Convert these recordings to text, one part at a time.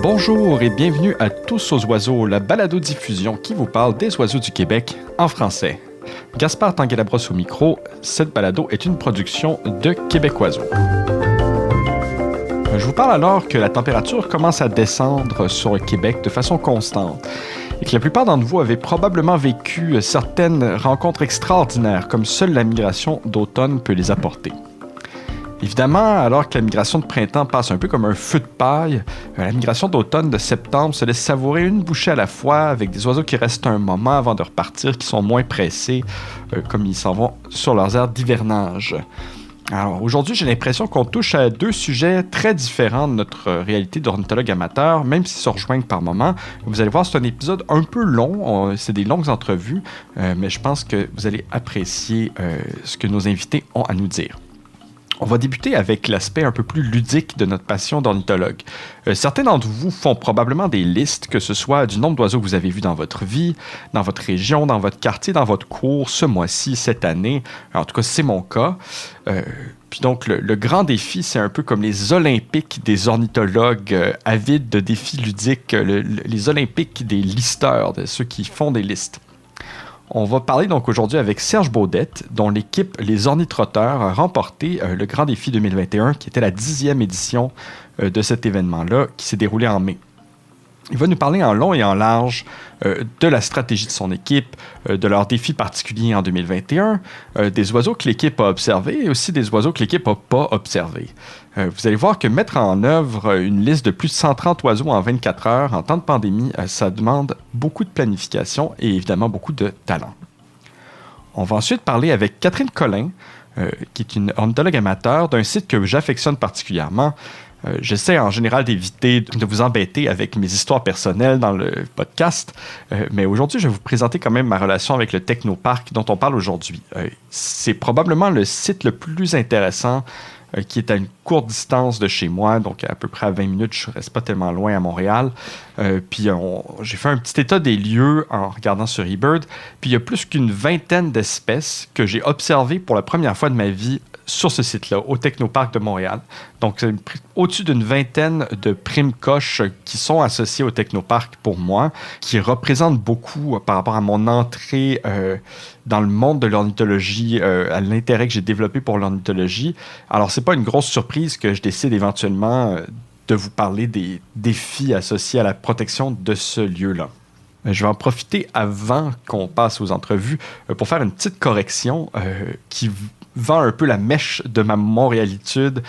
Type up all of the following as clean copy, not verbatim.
Bonjour et bienvenue à Tous aux oiseaux, la balado-diffusion qui vous parle des oiseaux du Québec en français. Gaspard Tanguay-Labrosse au micro, cette balado est une production de Québec Oiseaux. Je vous parle alors que la température commence à descendre sur le Québec de façon constante et que la plupart d'entre vous avez probablement vécu certaines rencontres extraordinaires comme seule la migration d'automne peut les apporter. Évidemment, alors que la migration de printemps passe un peu comme un feu de paille, la migration d'automne de septembre se laisse savourer une bouchée à la fois avec des oiseaux qui restent un moment avant de repartir, qui sont moins pressés, comme ils s'en vont sur leurs aires d'hivernage. Alors aujourd'hui, j'ai l'impression qu'on touche à deux sujets très différents de notre réalité d'ornithologue amateur, même s'ils se rejoignent par moments. Vous allez voir, c'est un épisode un peu long, c'est des longues entrevues, mais je pense que vous allez apprécier ce que nos invités ont à nous dire. On va débuter avec l'aspect un peu plus ludique de notre passion d'ornithologue. Certains d'entre vous font probablement des listes, que ce soit du nombre d'oiseaux que vous avez vus dans votre vie, dans votre région, dans votre quartier, dans votre cours, ce mois-ci, cette année. En tout cas, c'est mon cas. Puis donc, le grand défi, c'est un peu comme les Olympiques des ornithologues avides de défis ludiques, les Olympiques des listeurs, de ceux qui font des listes. On va parler donc aujourd'hui avec Serge Baudette, dont l'équipe Les Ornithrotteurs a remporté le Grand Défi 2021, qui était la 10e édition de cet événement-là, qui s'est déroulé en mai. Il va nous parler en long et en large de la stratégie de son équipe, de leurs défis particuliers en 2021, des oiseaux que l'équipe a observés et aussi des oiseaux que l'équipe n'a pas observés. Vous allez voir que mettre en œuvre une liste de plus de 130 oiseaux en 24 heures en temps de pandémie, ça demande beaucoup de planification et évidemment beaucoup de talent. On va ensuite parler avec Catherine Collin, qui est une ornithologue amateur d'un site que j'affectionne particulièrement. J'essaie en général d'éviter de vous embêter avec mes histoires personnelles dans le podcast, mais aujourd'hui, je vais vous présenter quand même ma relation avec le Technoparc dont on parle aujourd'hui. C'est probablement le site le plus intéressant qui est à une courte distance de chez moi, donc à peu près à 20 minutes, je ne reste pas tellement loin à Montréal. Puis j'ai fait un petit état des lieux en regardant sur eBird, puis il y a plus qu'une vingtaine d'espèces que j'ai observées pour la première fois de ma vie sur ce site-là, au Technoparc de Montréal. Donc, c'est au-dessus d'une vingtaine de primes coches qui sont associées au Technoparc pour moi, qui représentent beaucoup par rapport à mon entrée dans le monde de l'ornithologie, à l'intérêt que j'ai développé pour l'ornithologie. Alors, c'est pas une grosse surprise que je décide éventuellement de vous parler des défis associés à la protection de ce lieu-là. Je vais en profiter avant qu'on passe aux entrevues pour faire une petite correction qui vend un peu la mèche de ma montréalitude.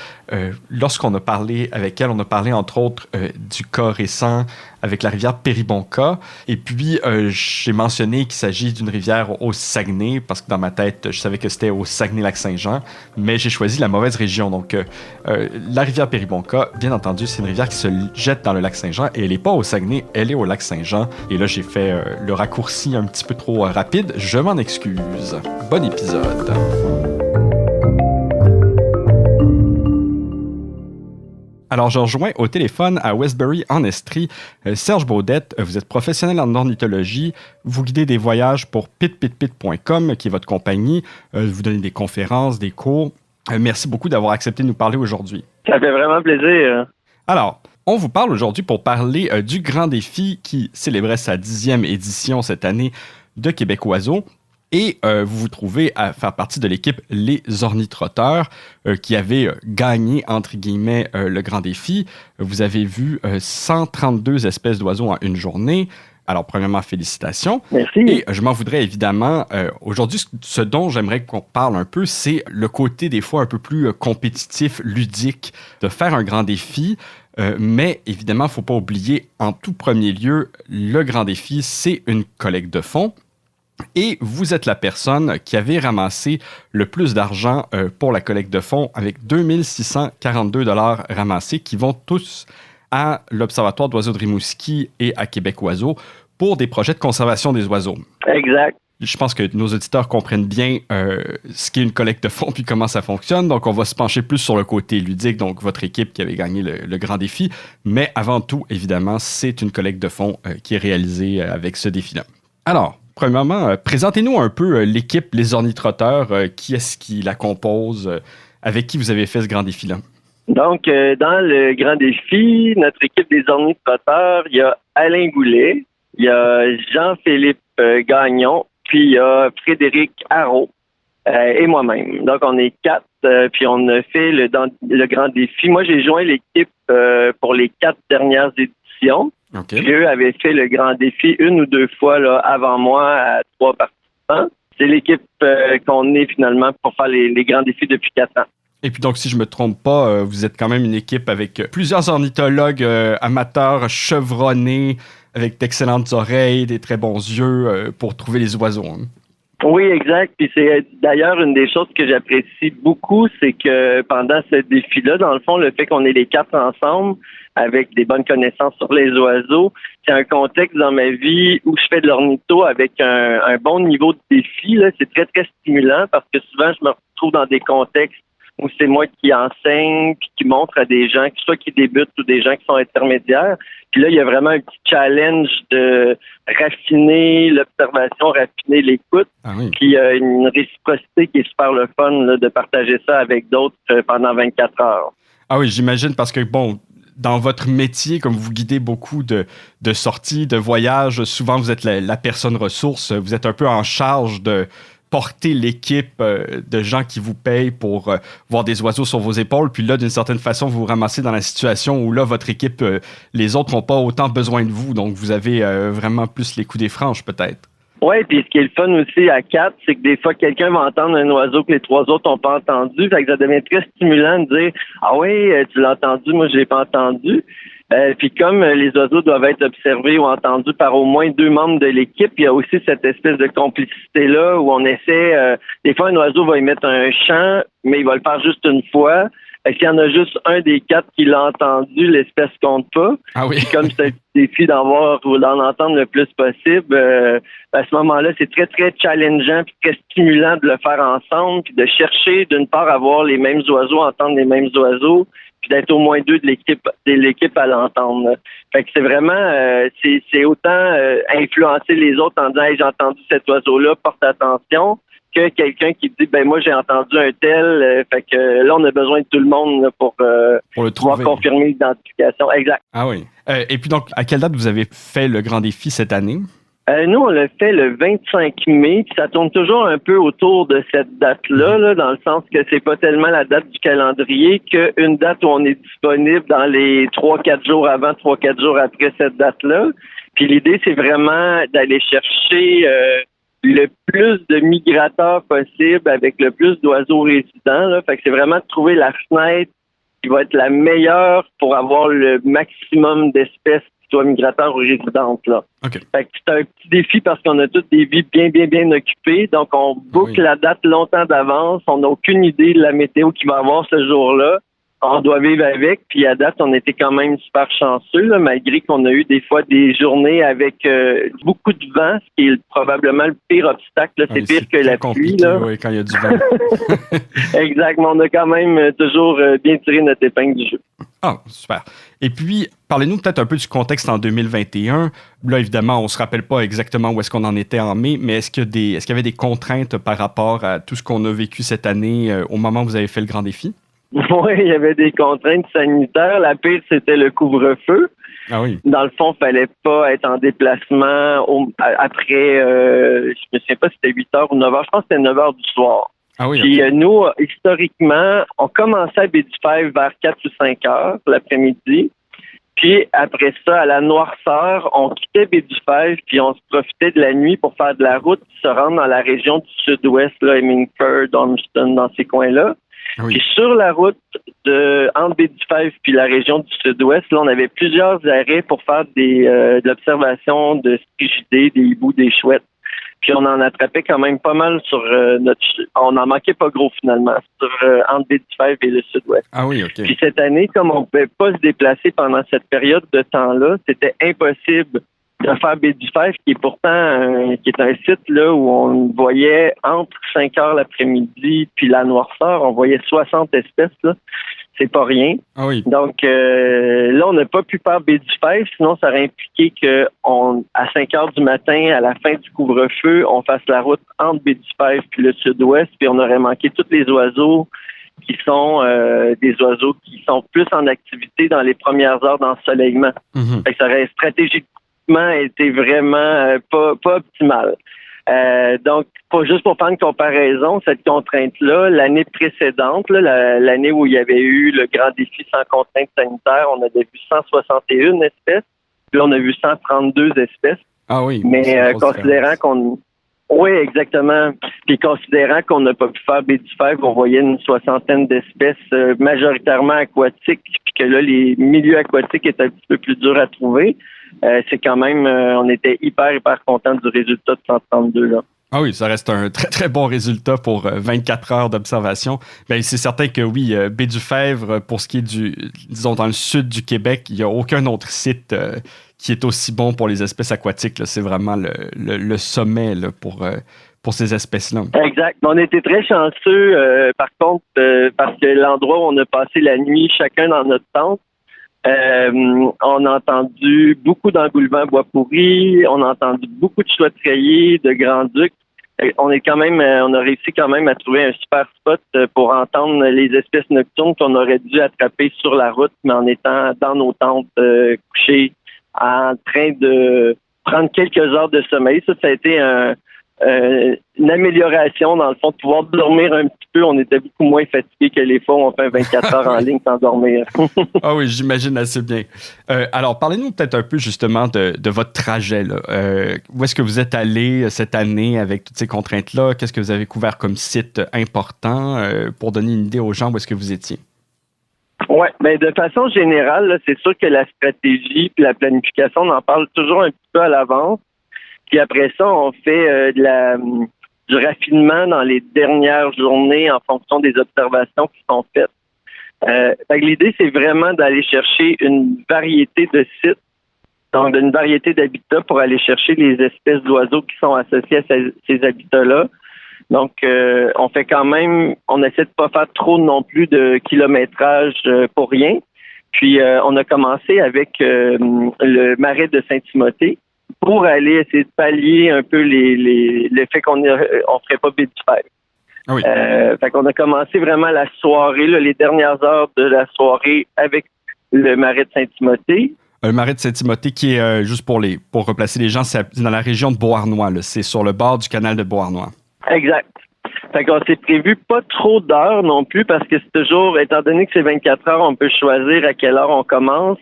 Lorsqu'on a parlé avec elle, on a parlé entre autres du cas récent avec la rivière Péribonka. Et puis, j'ai mentionné qu'il s'agit d'une rivière au Saguenay, parce que dans ma tête, je savais que c'était au Saguenay-Lac-Saint-Jean, mais j'ai choisi la mauvaise région. Donc, la rivière Péribonka, bien entendu, c'est une rivière qui se jette dans le lac Saint-Jean, et elle n'est pas au Saguenay, elle est au lac Saint-Jean. Et là, j'ai fait le raccourci un petit peu trop rapide. Je m'en excuse. Bon épisode. Alors, je rejoins au téléphone à Westbury, en Estrie, Serge Baudette. Vous êtes professionnel en ornithologie. Vous guidez des voyages pour pitpitpit.com, qui est votre compagnie. Vous donnez des conférences, des cours. Merci beaucoup d'avoir accepté de nous parler aujourd'hui. Ça fait vraiment plaisir. Alors, on vous parle aujourd'hui pour parler du Grand Défi qui célébrait sa 10e édition cette année de Québec Oiseaux. Et vous vous trouvez à faire partie de l'équipe Les Ornithrotteurs qui avait gagné, entre guillemets, le grand défi. Vous avez vu 132 espèces d'oiseaux en une journée. Alors, premièrement, félicitations. Merci. Et je m'en voudrais évidemment. Aujourd'hui, ce dont j'aimerais qu'on parle un peu, c'est le côté des fois un peu plus compétitif, ludique, de faire un grand défi. Mais évidemment, il ne faut pas oublier, en tout premier lieu, le grand défi, c'est une collecte de fonds. Et vous êtes la personne qui avait ramassé le plus d'argent pour la collecte de fonds avec 2642 $ ramassés qui vont tous à l'Observatoire d'oiseaux de Rimouski et à Québec Oiseaux pour des projets de conservation des oiseaux. Exact. Je pense que nos auditeurs comprennent bien ce qu'est une collecte de fonds puis comment ça fonctionne. Donc, on va se pencher plus sur le côté ludique, donc votre équipe qui avait gagné le grand défi. Mais avant tout, évidemment, c'est une collecte de fonds qui est réalisée avec ce défi-là. Alors, premièrement, présentez-nous un peu l'équipe Les Ornithrotteurs. Qui est-ce qui la compose? Avec qui vous avez fait ce grand défi-là? Donc, dans le grand défi, notre équipe des ornithoptères, il y a Alain Goulet, il y a Jean-Philippe Gagnon, puis il y a Frédéric Harault et moi-même. Donc, on est 4, puis on a fait le grand défi. Moi, j'ai joint l'équipe pour les 4 dernières éditions. OK. Puis eux avaient fait le grand défi 1 ou 2 fois là, avant moi à 3 participants. C'est l'équipe qu'on est finalement pour faire les grands défis depuis 4 ans. Et puis donc, si je me trompe pas, vous êtes quand même une équipe avec plusieurs ornithologues amateurs chevronnés, avec d'excellentes oreilles, des très bons yeux pour trouver les oiseaux. Hein. Oui, exact. Puis c'est d'ailleurs une des choses que j'apprécie beaucoup, c'est que pendant ce défi-là, dans le fond, le fait qu'on est les 4 ensemble, avec des bonnes connaissances sur les oiseaux, c'est un contexte dans ma vie où je fais de l'ornitho avec un bon niveau de défi. Là. C'est très, très stimulant parce que souvent, je me retrouve dans des contextes où c'est moi qui enseigne puis qui montre à des gens, soit qui débutent ou des gens qui sont intermédiaires. Puis là, il y a vraiment un petit challenge de raffiner l'observation, raffiner l'écoute. Ah oui. Puis il y a une réciprocité qui est super le fun là, de partager ça avec d'autres pendant 24 heures. Ah oui, j'imagine parce que, bon, dans votre métier, comme vous guidez beaucoup de sorties, de voyages, souvent vous êtes la personne ressource, vous êtes un peu en charge de porter l'équipe de gens qui vous payent pour voir des oiseaux sur vos épaules. Puis là, d'une certaine façon, vous vous ramassez dans la situation où là, votre équipe, les autres n'ont pas autant besoin de vous. Donc, vous avez vraiment plus les coups des franges, peut-être. Oui, puis ce qui est le fun aussi à 4, c'est que des fois, quelqu'un va entendre un oiseau que les 3 autres n'ont pas entendu. Fait que ça devient très stimulant de dire « Ah oui, tu l'as entendu, moi je l'ai pas entendu ». Puis comme les oiseaux doivent être observés ou entendus par au moins 2 membres de l'équipe, il y a aussi cette espèce de complicité-là où on essaie... des fois, un oiseau va émettre un chant, mais il va le faire juste une fois. S'il y en a juste un des 4 qui l'a entendu, l'espèce compte pas. Ah oui. Puis comme c'est un défi d'en voir ou d'en entendre le plus possible, à ce moment-là, c'est très, très challengeant puis très stimulant de le faire ensemble puis de chercher, d'une part, à voir les mêmes oiseaux, entendre les mêmes oiseaux, puis d'être au moins 2 de l'équipe à l'entendre. Là. Fait que c'est vraiment, c'est autant influencer les autres en disant hey, « j'ai entendu cet oiseau-là, porte attention », que quelqu'un qui dit ben moi j'ai entendu un tel, fait que là on a besoin de tout le monde là, pour le pouvoir confirmer l'identification. Exact. Ah oui. Et puis donc, à quelle date vous avez fait le grand défi cette année? Nous, on l'a fait le 25 mai, puis ça tourne toujours un peu autour de cette date-là, là, dans le sens que c'est pas tellement la date du calendrier qu'une date où on est disponible dans les 3-4 jours avant, 3-4 jours après cette date-là. Puis l'idée, c'est vraiment d'aller chercher le plus de migrateurs possible avec le plus d'oiseaux résidents. Là. Fait que c'est vraiment de trouver la fenêtre qui va être la meilleure pour avoir le maximum d'espèces qui soient migrateurs ou résidentes. Là. Okay. Fait que c'est un petit défi parce qu'on a toutes des vies bien occupées. Donc, on boucle la date longtemps d'avance. On n'a aucune idée de la météo qu'il va y avoir ce jour-là. On doit vivre avec, puis à date, on était quand même super chanceux, là, malgré qu'on a eu des fois des journées avec beaucoup de vent, ce qui est probablement le pire obstacle. Là. C'est pire que la pluie. Là. Oui, quand il y a du vent. Exactement, on a quand même toujours bien tiré notre épingle du jeu. Ah, super. Et puis, parlez-nous peut-être un peu du contexte en 2021. Là, évidemment, on ne se rappelle pas exactement où est-ce qu'on en était en mai, mais est-ce qu'il y avait des contraintes par rapport à tout ce qu'on a vécu cette année au moment où vous avez fait le grand défi? Oui, il y avait des contraintes sanitaires. La pire, c'était le couvre-feu. Ah oui. Dans le fond, il fallait pas être en déplacement après, je me souviens pas si c'était 8 heures ou 9 heures. Je pense que c'était 9 heures du soir. Ah oui, Puis okay. Nous, historiquement, on commençait à Baie-du-Fèvre vers 4 ou 5 heures l'après-midi. Puis après ça, à la noirceur, on quittait Baie-du-Fèvre puis on se profitait de la nuit pour faire de la route, se rendre dans la région du sud-ouest, là, Hemingford, Ormiston, dans ces coins-là. Oui. Puis sur la route entre Baie-du-Fèvre puis la région du sud-ouest, là, on avait plusieurs arrêts pour faire de l'observation de strigidés, des hiboux, des chouettes. Puis on en attrapait quand même pas mal sur on n'en manquait pas gros finalement, entre Baie-du-Fèvre et le sud-ouest. Ah oui, OK. Puis cette année, comme on ne pouvait pas se déplacer pendant cette période de temps-là, c'était impossible de faire Baie-du-Fèvre, qui est pourtant qui est un site là où on voyait entre 5 heures l'après-midi puis la noirceur, on voyait 60 espèces là. C'est pas rien. Ah oui. Donc là, on n'a pas pu faire Baie-du-Fèvre, sinon ça aurait impliqué qu'à 5 heures du matin, à la fin du couvre-feu, on fasse la route entre Baie-du-Fèvre puis le sud-ouest, puis on aurait manqué tous les oiseaux qui sont des oiseaux qui sont plus en activité dans les premières heures d'ensoleillement. Fait que ça aurait stratégiquement été vraiment pas optimal. Donc, juste pour faire une comparaison, cette contrainte-là, l'année précédente, là, l'année où il y avait eu le grand défi sans contrainte sanitaire, on avait vu 161 espèces, puis on a vu 132 espèces. Ah oui. Mais considérant qu'on... Oui, exactement. Puis considérant qu'on n'a pas pu faire baie du Fèvre, on voyait une soixantaine d'espèces majoritairement aquatiques, puis que là, les milieux aquatiques étaient un petit peu plus durs à trouver. C'est quand même, on était hyper contents du résultat de 132 là. Ah oui, ça reste un très, très bon résultat pour 24 heures d'observation. Ben, c'est certain que oui, Baie-du-Fèvre, pour ce qui est disons, dans le sud du Québec, il n'y a aucun autre site qui est aussi bon pour les espèces aquatiques, là. C'est vraiment le sommet là, pour ces espèces-là. Exact. On était très chanceux, par contre, parce que l'endroit où on a passé la nuit, chacun dans notre tente, on a entendu beaucoup d'engoulements bois pourris, on a entendu beaucoup de choix de treillis, de grands-ducs. On a réussi quand même à trouver un super spot pour entendre les espèces nocturnes qu'on aurait dû attraper sur la route, mais en étant dans nos tentes couchées, en train de prendre quelques heures de sommeil. Ça a été une amélioration, dans le fond, de pouvoir dormir un petit peu. On était beaucoup moins fatigués que les fois où on fait 24 heures en ligne sans dormir. Ah oui, j'imagine assez bien. Alors, parlez-nous peut-être un peu justement de votre trajet, là. Où est-ce que vous êtes allé cette année avec toutes ces contraintes-là? Qu'est-ce que vous avez couvert comme site important pour donner une idée aux gens où est-ce que vous étiez? Oui, mais de façon générale, là, c'est sûr que la stratégie et la planification, on en parle toujours un petit peu à l'avance. Puis après ça, on fait du raffinement dans les dernières journées en fonction des observations qui sont faites. Fait que l'idée, c'est vraiment d'aller chercher une variété de sites, donc une variété d'habitats pour aller chercher les espèces d'oiseaux qui sont associées à ces habitats-là. Donc, on essaie de pas faire trop non plus de kilométrage pour rien. Puis, on a commencé avec le marais de Saint-Timothée pour aller essayer de pallier un peu le fait qu'on ferait pas baie du Fèvre. Ah oui. Fait qu'on a commencé vraiment la soirée, là, les dernières heures de la soirée avec le marais de Saint-Timothée. Le marais de Saint-Timothée qui est, juste pour replacer les gens, c'est dans la région de Beauharnois, là. C'est sur le bord du canal de Beauharnois. Exact. Fait qu'on s'est prévu pas trop d'heures non plus parce que c'est toujours, étant donné que c'est 24 heures, on peut choisir à quelle heure on commence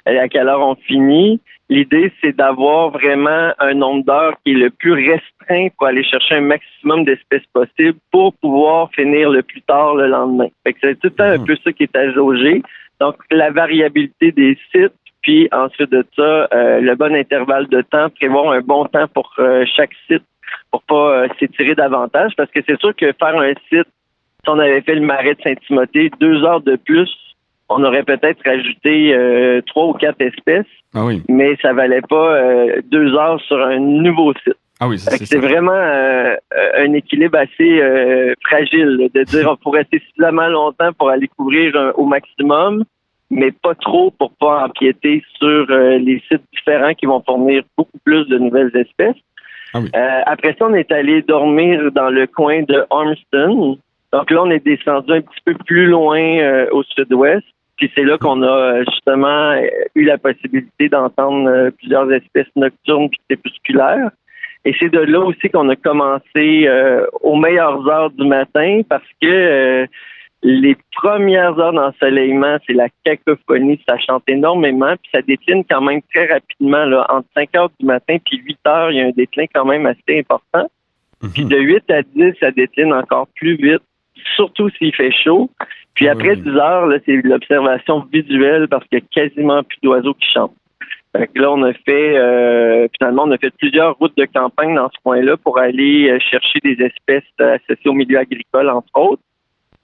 et à quelle heure on finit. L'idée, c'est d'avoir vraiment un nombre d'heures qui est le plus restreint pour aller chercher un maximum d'espèces possibles pour pouvoir finir le plus tard le lendemain. Fait que c'est tout le temps un peu ça qui est à jauger. Donc, la variabilité des sites, puis ensuite de ça, le bon intervalle de temps, prévoir un bon temps pour chaque site pour pas s'étirer davantage. Parce que c'est sûr que faire un site, si on avait fait le marais de Saint-Timothée, 2 heures de plus, on aurait peut-être rajouté 3 ou 4 espèces. Ah oui. Mais ça valait pas 2 heures sur un nouveau site. Ah oui, c'est vraiment un équilibre assez fragile, là, de dire on pourrait rester suffisamment longtemps pour aller couvrir au maximum, mais pas trop pour pas empiéter sur les sites différents qui vont fournir beaucoup plus de nouvelles espèces. Ah oui. Après ça, on est allé dormir dans le coin de Ormston. Donc là, on est descendu un petit peu plus loin au sud-ouest. Puis c'est là qu'on a justement eu la possibilité d'entendre plusieurs espèces nocturnes et crépusculaires. Et c'est de là aussi qu'on a commencé aux meilleures heures du matin parce que les premières heures d'ensoleillement, c'est la cacophonie, ça chante énormément, puis ça décline quand même très rapidement. Là, entre 5 heures du matin puis 8 heures, il y a un déclin quand même assez important. Puis de 8 à 10, ça décline encore plus vite, surtout s'il fait chaud. Puis après 10 heures, là, c'est l'observation visuelle parce qu'il y a quasiment plus d'oiseaux qui chantent. Fait que là, on a fait plusieurs routes de campagne dans ce coin-là pour aller chercher des espèces associées au milieu agricole, entre autres.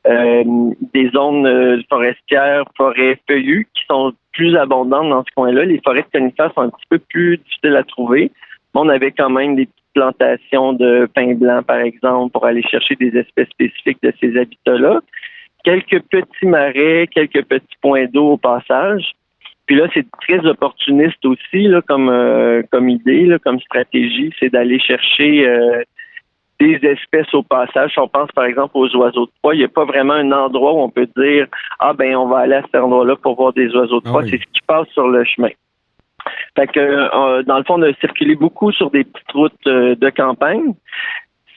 Des zones forestières, forêts feuillues qui sont plus abondantes dans ce coin-là. Les forêts de conifères sont un petit peu plus difficiles à trouver. Mais on avait quand même des petites plantations de pin blanc, par exemple, pour aller chercher des espèces spécifiques de ces habitats-là. Quelques petits marais, quelques petits points d'eau au passage. Puis là, c'est très opportuniste aussi là, comme idée, là, comme stratégie, c'est d'aller chercher des espèces au passage. Si on pense par exemple aux oiseaux de proie, il n'y a pas vraiment un endroit où on peut dire on va aller à cet endroit-là pour voir des oiseaux de proie. Oui. C'est ce qui passe sur le chemin. Fait que dans le fond, on a circulé beaucoup sur des petites routes de campagne.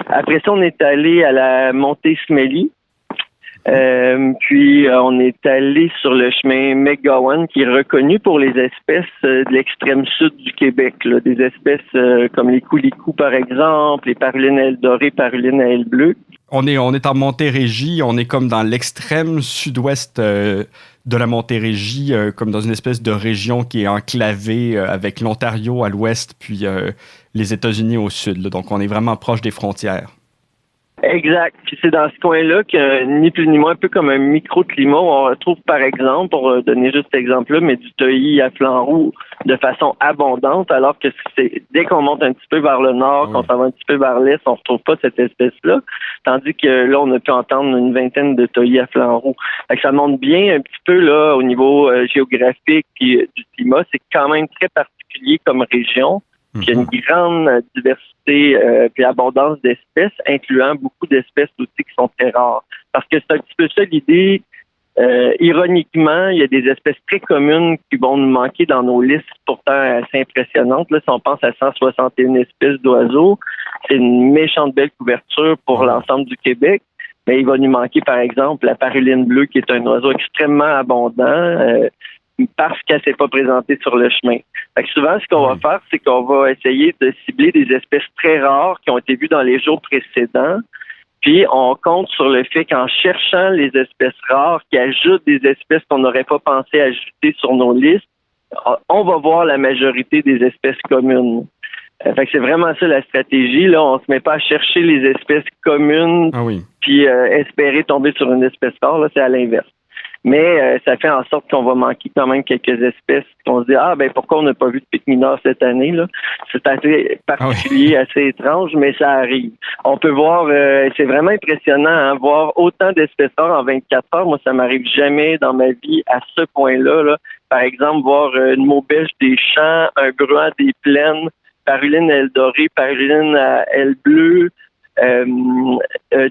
Après ça, on est allé à la montée Smelly. Puis on est allé sur le chemin McGowan, qui est reconnu pour les espèces de l'extrême sud du Québec, là, des espèces comme les coulicous par exemple, les parulines à ailes dorées, parulines à ailes bleues. On est en Montérégie, on est comme dans l'extrême sud-ouest de la Montérégie, comme dans une espèce de région qui est enclavée avec l'Ontario à l'ouest, puis les États-Unis au sud. Là. Donc on est vraiment proche des frontières. Exact. Puis c'est dans ce coin-là que ni plus ni moins, un peu comme un microclimat, on retrouve par exemple, pour donner juste cet exemple-là, mais du teuilly à flanc roux de façon abondante, alors que dès qu'on monte un petit peu vers le nord, qu'on s'en va un petit peu vers l'est, on retrouve pas cette espèce-là. Tandis que là, on a pu entendre une vingtaine de teuilly à flanc roux. Fait que ça montre bien un petit peu là au niveau géographique puis du climat. C'est quand même très particulier comme région. Il y a une grande diversité et abondance d'espèces, incluant beaucoup d'espèces aussi qui sont très rares. Parce que c'est un petit peu ça l'idée. Ironiquement, il y a des espèces très communes qui vont nous manquer dans nos listes pourtant assez impressionnantes. Là, si on pense à 161 espèces d'oiseaux, c'est une méchante belle couverture pour l'ensemble du Québec. Mais il va nous manquer, par exemple, la paruline bleue, qui est un oiseau extrêmement abondant. Parce qu'elle ne s'est pas présentée sur le chemin. Fait que souvent, ce qu'on va faire, c'est qu'on va essayer de cibler des espèces très rares qui ont été vues dans les jours précédents. Puis, on compte sur le fait qu'en cherchant les espèces rares qui ajoutent des espèces qu'on n'aurait pas pensé ajouter sur nos listes, on va voir la majorité des espèces communes. Fait que c'est vraiment ça la stratégie. Là, on se met pas à chercher les espèces communes puis espérer tomber sur une espèce rare. Là, c'est à l'inverse. Mais ça fait en sorte qu'on va manquer quand même quelques espèces. On se dit, pourquoi on n'a pas vu de pic mineur cette année? Là? C'est assez particulier, assez étrange, mais ça arrive. On peut voir, c'est vraiment impressionnant, voir autant d'espèces rares en 24 heures. Moi, ça m'arrive jamais dans ma vie à ce point-là. Là. Par exemple, voir une maubèche des champs, un bruant des plaines, paruline à ailes dorées, paruline à ailes bleues,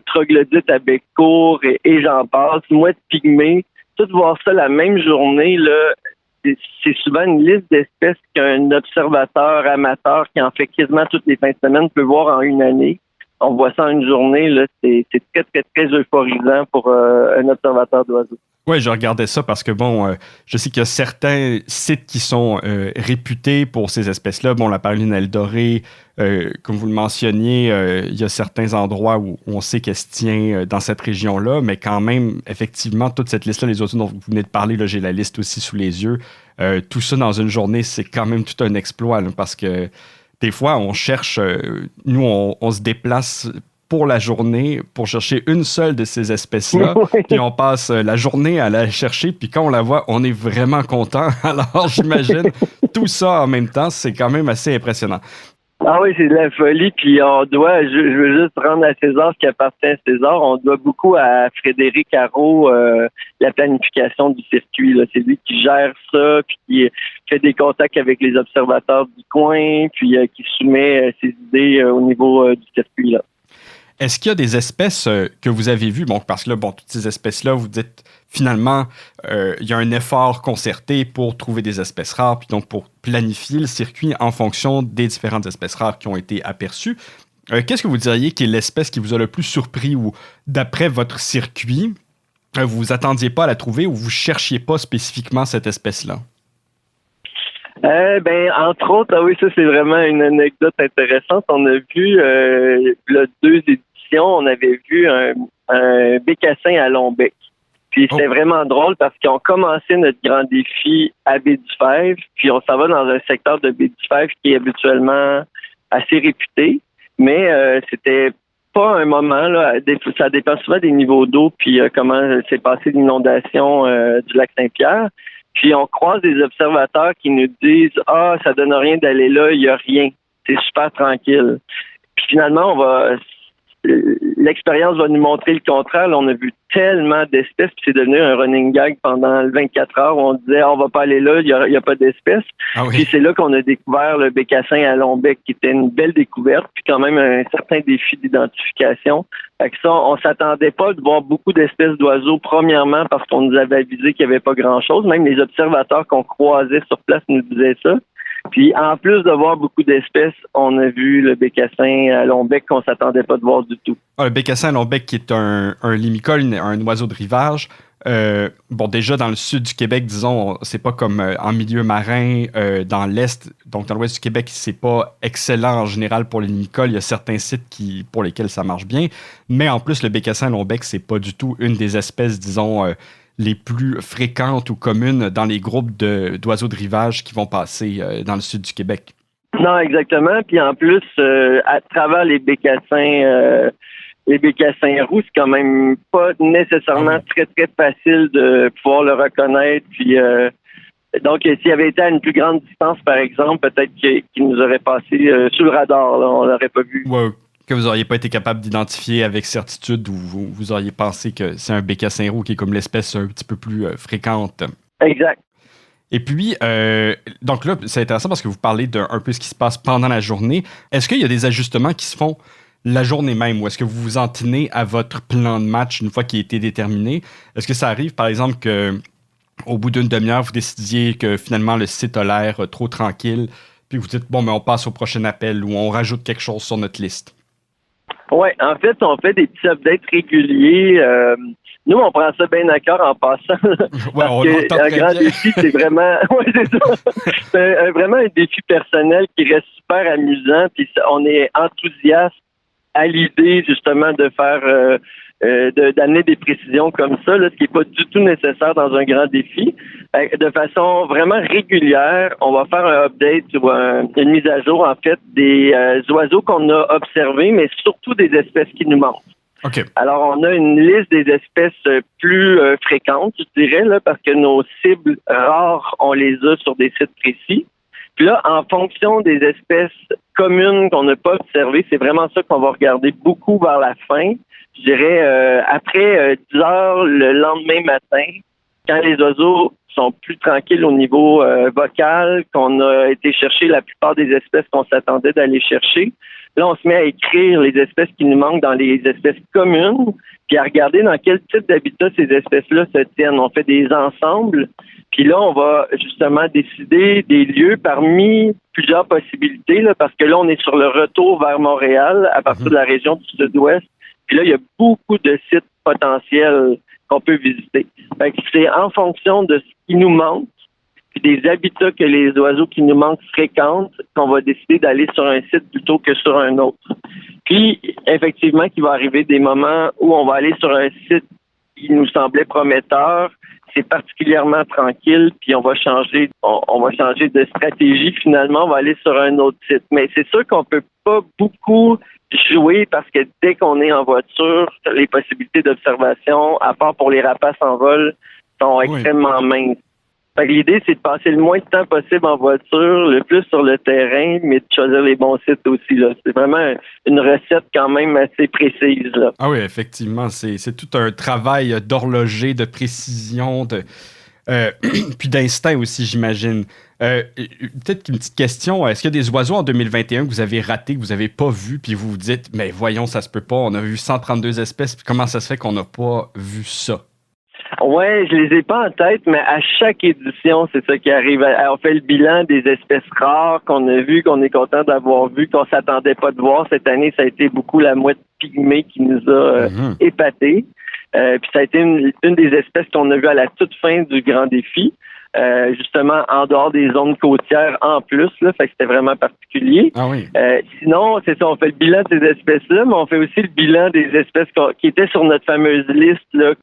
troglodyte à bec court et j'en passe, mouette pygmée. Tout voir ça la même journée, là, c'est souvent une liste d'espèces qu'un observateur amateur qui en fait quasiment toutes les fins de semaine peut voir en une année. On voit ça en une journée, là, c'est très, très, très euphorisant pour un observateur d'oiseaux. Oui, je regardais ça parce que, je sais qu'il y a certains sites qui sont réputés pour ces espèces-là. Bon, la paruline à ailes dorées, comme vous le mentionniez, il y a certains endroits où on sait qu'elle se tient dans cette région-là, mais quand même, effectivement, toute cette liste-là, les oiseaux dont vous venez de parler, là, j'ai la liste aussi sous les yeux. Tout ça dans une journée, c'est quand même tout un exploit, là, parce que des fois, on cherche, nous, on se déplace pour la journée, pour chercher une seule de ces espèces-là, puis on passe la journée à la chercher, puis quand on la voit, on est vraiment content. Alors, j'imagine, tout ça en même temps, c'est quand même assez impressionnant. Ah oui, c'est de la folie, puis on doit, je veux juste rendre à César ce qui appartient à César, on doit beaucoup à Frédéric Haro la planification du circuit. Là. C'est lui qui gère ça, puis qui fait des contacts avec les observateurs du coin, puis qui soumet ses idées au niveau du circuit. Là. Est-ce qu'il y a des espèces que vous avez vues? Bon, parce que là, toutes ces espèces-là, vous dites finalement, il y a un effort concerté pour trouver des espèces rares, puis donc pour planifier le circuit en fonction des différentes espèces rares qui ont été aperçues. Qu'est-ce que vous diriez qui est l'espèce qui vous a le plus surpris ou, d'après votre circuit, vous vous attendiez pas à la trouver ou vous cherchiez pas spécifiquement cette espèce-là? Entre autres, oui, ça c'est vraiment une anecdote intéressante. On a vu là, 2 éditions, on avait vu un bécassin à long bec. Puis c'était vraiment drôle parce qu'on commençait notre grand défi à Baie-du-Fèvre, puis on s'en va dans un secteur de Baie-du-Fèvre qui est habituellement assez réputé, mais c'était pas un moment, là, ça dépend souvent des niveaux d'eau, puis comment s'est passée l'inondation du lac Saint-Pierre. Puis on croise des observateurs qui nous disent « Ah, ça donne rien d'aller là, il n'y a rien. C'est super tranquille. » Puis finalement, l'expérience va nous montrer le contraire. Là, on a vu tellement d'espèces, puis c'est devenu un running gag pendant 24 heures où on disait on va pas aller là, il y a pas d'espèces. Ah oui. Puis c'est là qu'on a découvert le bécassin à long bec, qui était une belle découverte, puis quand même un certain défi d'identification. Fait que ça, on s'attendait pas de voir beaucoup d'espèces d'oiseaux, premièrement parce qu'on nous avait avisé qu'il y avait pas grand-chose. Même les observateurs qu'on croisait sur place nous disaient ça. Puis, en plus de voir beaucoup d'espèces, on a vu le bécassin à long bec qu'on s'attendait pas de voir du tout. Ah, le bécassin à long bec qui est un limicole, un oiseau de rivage. Bon, déjà, dans le sud du Québec, disons, c'est pas comme en milieu marin, dans l'est, donc dans l'ouest du Québec, c'est pas excellent en général pour les limicoles. Il y a certains sites pour lesquels ça marche bien. Mais en plus, le bécassin à long bec, c'est pas du tout une des espèces, disons, les plus fréquentes ou communes dans les groupes d'oiseaux de rivage qui vont passer dans le sud du Québec. Non, exactement. Puis en plus, à travers les bécassins roux, c'est quand même pas nécessairement très, très facile de pouvoir le reconnaître. Puis donc, s'il avait été à une plus grande distance, par exemple, peut-être qu'il nous aurait passé sous le radar. Là, on l'aurait pas vu. Ouais, que vous n'auriez pas été capable d'identifier avec certitude ou vous auriez pensé que c'est un bécassin roux qui est comme l'espèce un petit peu plus fréquente. Exact. Et puis, donc là, c'est intéressant parce que vous parlez d'un peu ce qui se passe pendant la journée. Est-ce qu'il y a des ajustements qui se font la journée même ou est-ce que vous vous en tenez à votre plan de match une fois qu'il a été déterminé? Est-ce que ça arrive, par exemple, qu'au bout d'une demi-heure, vous décidiez que finalement le site a l'air trop tranquille puis vous dites, bon, mais on passe au prochain appel ou on rajoute quelque chose sur notre liste? Oui, en fait, on fait des petits updates réguliers. Nous, on prend ça bien à cœur en passant. Ouais, parce que un grand défi, c'est vraiment... Ouais, c'est ça. C'est vraiment un défi personnel qui reste super amusant. Puis on est enthousiaste à l'idée, justement, de faire... d'amener des précisions comme ça, là, ce qui n'est pas du tout nécessaire dans un grand défi. De façon vraiment régulière, on va faire un update ou une mise à jour, en fait, des oiseaux qu'on a observés, mais surtout des espèces qui nous manquent. Okay. Alors, on a une liste des espèces plus fréquentes, je dirais, là, parce que nos cibles rares, on les a sur des sites précis. Puis là, en fonction des espèces communes qu'on n'a pas observées, c'est vraiment ça qu'on va regarder beaucoup vers la fin. Je dirais, après 10 heures le lendemain matin, quand les oiseaux sont plus tranquilles au niveau vocal, qu'on a été chercher la plupart des espèces qu'on s'attendait d'aller chercher, là, on se met à écrire les espèces qui nous manquent dans les espèces communes, puis à regarder dans quel type d'habitat ces espèces-là se tiennent. On fait des ensembles, puis là, on va justement décider des lieux parmi plusieurs possibilités, là, parce que là, on est sur le retour vers Montréal, à partir de la région du sud-ouest. Puis là, il y a beaucoup de sites potentiels qu'on peut visiter. Fait que c'est en fonction de ce qui nous manque, puis des habitats que les oiseaux qui nous manquent fréquentent, qu'on va décider d'aller sur un site plutôt que sur un autre. Puis, effectivement, qu'il va arriver des moments où on va aller sur un site qui nous semblait prometteur, c'est particulièrement tranquille, puis on va changer de stratégie. Finalement, on va aller sur un autre site. Mais c'est sûr qu'on peut pas beaucoup jouer parce que dès qu'on est en voiture, les possibilités d'observation, à part pour les rapaces en vol, sont extrêmement minces. Fait que l'idée, c'est de passer le moins de temps possible en voiture, le plus sur le terrain, mais de choisir les bons sites aussi, là. C'est vraiment une recette quand même assez précise, là. Ah oui, effectivement, c'est tout un travail d'horloger, de précision, puis d'instinct aussi, j'imagine. Peut-être une petite question. Est-ce qu'il y a des oiseaux en 2021 que vous avez ratés, que vous n'avez pas vus, puis vous vous dites, mais voyons, ça se peut pas, on a vu 132 espèces, puis comment ça se fait qu'on n'a pas vu ça? Ouais, je les ai pas en tête, mais à chaque édition, c'est ça qui arrive. On fait le bilan des espèces rares qu'on a vues, qu'on est content d'avoir vues, qu'on s'attendait pas de voir. Cette année, ça a été beaucoup la mouette pygmée qui nous a épatés. Puis ça a été une des espèces qu'on a vues à la toute fin du grand défi. Justement en dehors des zones côtières en plus, là, fait que c'était vraiment particulier. Ah oui. Sinon, c'est ça, on fait le bilan de ces espèces-là, mais on fait aussi le bilan des espèces qui étaient sur notre fameuse liste, là,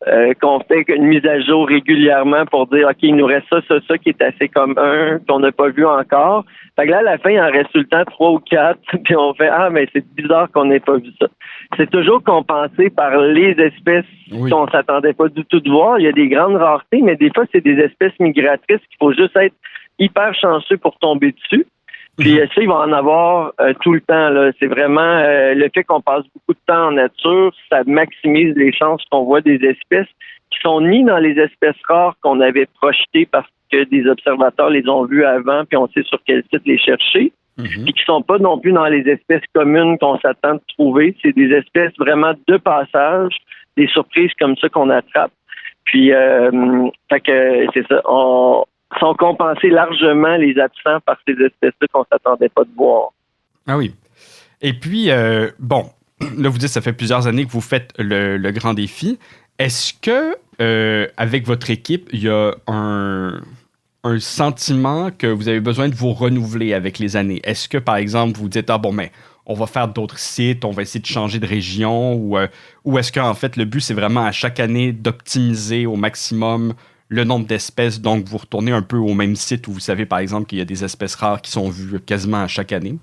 qu'on fait une mise à jour régulièrement pour dire, OK, il nous reste ça qui est assez commun, qu'on n'a pas vu encore. Fait que là, à la fin, il en reste tout le temps 3 ou 4, puis on fait, mais c'est bizarre qu'on n'ait pas vu ça. C'est toujours compensé par les espèces qu'on s'attendait pas du tout de voir. Il y a des grandes raretés, mais des fois, c'est des espèces migratrices qu'il faut juste être hyper chanceux pour tomber dessus. Puis ça, il va en avoir tout le temps. Là. C'est vraiment le fait qu'on passe beaucoup de temps en nature, ça maximise les chances qu'on voit des espèces qui sont ni dans les espèces rares qu'on avait projetées parce que des observateurs les ont vues avant, puis on sait sur quel site les chercher, puis qui sont pas non plus dans les espèces communes qu'on s'attend de trouver. C'est des espèces vraiment de passage, des surprises comme ça qu'on attrape. Puis, fait que c'est ça. Sont compensés largement les absents par ces espèces-là qu'on s'attendait pas de voir. Ah oui. Et puis, bon, là, vous dites que ça fait plusieurs années que vous faites le grand défi. Est-ce que, avec votre équipe, il y a un sentiment que vous avez besoin de vous renouveler avec les années? Est-ce que, par exemple, vous dites, mais on va faire d'autres sites, on va essayer de changer de région, ou est-ce qu'en fait, le but, c'est vraiment à chaque année d'optimiser au maximum le nombre d'espèces, donc vous retournez un peu au même site où vous savez, par exemple, qu'il y a des espèces rares qui sont vues quasiment à chaque année?